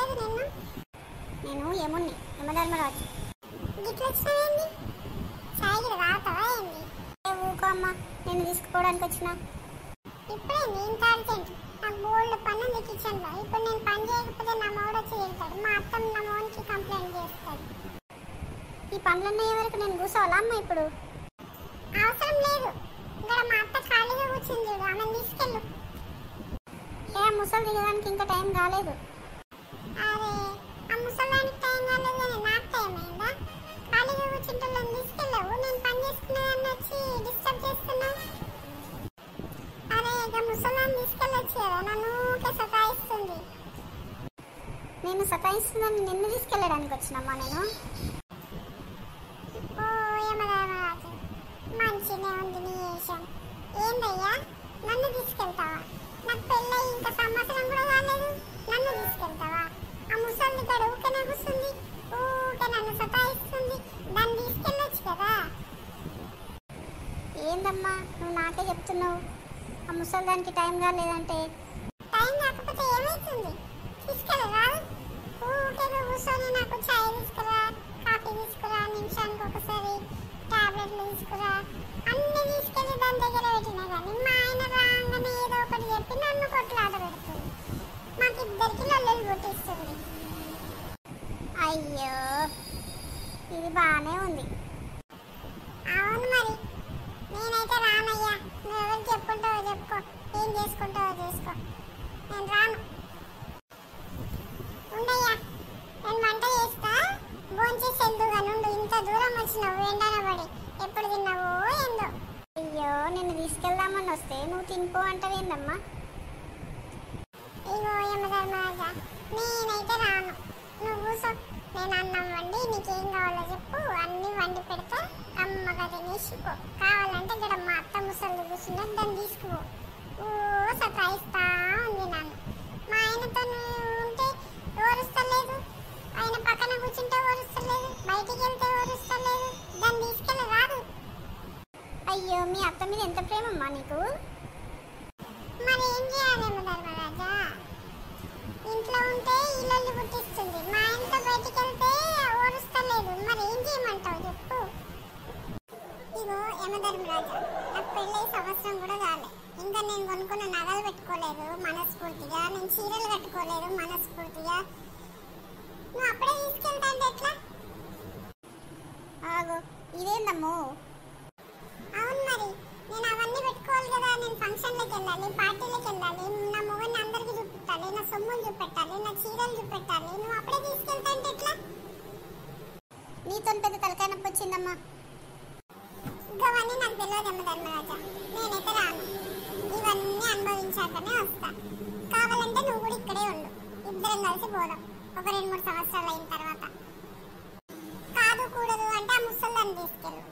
చూడలేదు నిన్ను. నేను యముణ్ణి, యమధర్మరాజు. గిట్ల వచ్చినావేంది? సాయికి రాతావా ఏంది? ఊకో అమ్మ, నేను తీసుకుపోవడానికి వచ్చిన. ఇప్పుడే ఇంత అర్జెంట్. నాకు బోల్డ్ పని ఉంది కిచెన్లో. ఇప్పుడు నేను పని చేయకపోతే నా మోడు వచ్చి వెళ్తాడు. మా అత్త నా మోనికి కంప్లైంట్ చేస్తాడు. ఈ పనులన్నీ వరకు నేను కూర్చోవాలా అమ్మ? ఇప్పుడు అవసరం లేదు. ఇక్కడ మా అత్త ఖాళీగా కూర్చుంది చూడు, ఆమెను తీసుకెళ్ళు. ముసలి దిగడానికి ఇంకా టైం కాలేదు. అరే ఆ ముసలానికి టైం కాలేదు కానీ నాకు టైం అయిందా? ఖాళీగా కూర్చుంటున్నాను, తీసుకెళ్ళవు. నేను పని చేసుకునేదాన్ని వచ్చి డిస్టర్బ్ చేస్తున్నావు. అరే ఇక ముసలాన్ని తీసుకెళ్ళొచ్చు కదా, నన్ను ఊరికే సతాయిస్తుంది. నేను సతాయిస్తున్నాను, నిన్ను తీసుకెళ్ళడానికి వచ్చినమ్మా నేను. ఓ యమధర్మరాజు, మంచిగా ఉంది నీ వేషం. ఏందయ్యా నన్ను తీసుకెళ్తావా? నాకు పెళ్ళై ఇంకా సంవత్సరం కూడా కాలేదు, నన్ను తీసుకెళ్తావా? ఆ ముసలి ఇక్కడ ఊరికే కూర్చుంది, ఊరికే నన్ను సతాయిస్తుంది. దాన్ని తీసుకెళ్ళొచ్చు కదా. ఏందమ్మా నువ్వు నాకే చెప్తున్నావు? ఆ ముసలిదానికి టైం కాలేదంటే? టైం కాకపోతే ఏమవుతుంది? తీసుకెళ్ళరాదు. ఊరికే కూర్చొని నాకు చాయ్ తీసుకురా, కాఫీ తీసుకురా, నిమిషానికి ఒకసారి టాబ్లెట్లు తీసుకురా, అన్ని తీసుకెళ్ళి దాని దగ్గర పెట్టినా కానీ మా ఆయన రాగానే ఏదో ఒకటి చెప్పి నన్ను కొట్లాట పెడుతుంది. మాకిద్దరికి లొల్లులు పుట్టిస్తుంది. అయ్యో, ఇది బాగానే ఉంది. అవును మరి, నేనైతే రానయ్యా. నువ్వు ఎవరికి చెప్పుకుంటావో చెప్పుకో, ఏం చేసుకుంటావో చేసుకో, నేను రాను. ఉండయ్యా, నేను వంట చేస్తా, భోంచేసి వెళ్దుగా. నుండు ఇంత దూరం వచ్చినావు ఎండనబడి, ఎప్పుడు తిన్నావో ఏందో. అయ్యో, నిన్ను తీసుకెళ్దామని వస్తే నువ్వు తినిపో అంటావేందమ్మా? ఇగో యమధర్మరాజా, నేనైతే రాను. నువ్వు కూర్చో, నేను అన్నం వండి నీకేం కావాలో చెప్పు, అన్ని వండి పెడతా, కమ్మగా తినేసిపో. కావాలంటే ఇక్కడ మా అత్త ముసలి కూర్చున్నది, దాన్ని తీసుకుపో. ఓ సతాయిస్తా ఉంది నన్ను. మా ఆయనతో ఉంటే ఓరుస్తలేదు, ఆయన పక్కన కూర్చుంటే ఓరుస్తలేదు, బయటికి వెళ్తే ఓరుస్తలేదు. దాన్ని తీసుకెళ్ళి రాదు. అయ్యో, మీ అత్త మీద ఎంత ప్రేమమ్మా నీకు? మరి ఏం చేయాలేమో ధర్మరాజా? ఇంట్లో ఉంటే ఇల్లు పుట్టిస్తుంది, మా ఆయనతో బయటికి వెళ్తే ఓరుస్తలేదు. మరి ఏం చేయమంటావు చెప్పు? ఇగో యమధర్మరాజా, నాకు పెళ్ళై సంవత్సరం కూడా కాలే. ఇంకా నేను కొనుక్కున్న నగలు పెట్టుకోలేదు మనస్ఫూర్తిగా, నేను చీరలు కట్టుకోలేదు మనస్ఫూర్తిగా. నువ్వు అప్పుడే తీసుకెళ్తా అంటే ఎట్లా? ఆగో, ఇదేందమ్మో? అవును మరి, నేను అవన్నీ పెట్టుకోవాలి కదా. నేను ఫంక్షన్లకు వెళ్ళాలి, పార్టీలకు వెళ్ళాలి, నా మొగన్ని అందరికి చూపెట్టాలి, నా సొమ్ములు చూపెట్టాలి, నా చీరలు చూపెట్టాలి. నువ్వు అప్పుడే తీసుకెళ్తా అంటే ఎట్లా? నీతో పెద్ద తలకాయ నొప్పి వచ్చిందమ్మా. ఇవన్నీ నాకు తెలియదు యమధర్మరాజా, నేనైతే రాను. ఇవన్నీ అనుభవించాకనే వస్తా. కావాలంటే నువ్వు కూడా ఇక్కడే ఉండు, ఇద్దరం కలిసి పోదాం ఒక 2-3 సంవత్సరాలు అయిన తర్వాత. కాదు కూడదు అంటే ఆ ముసల్దాన్ని తీసుకెళ్ళు.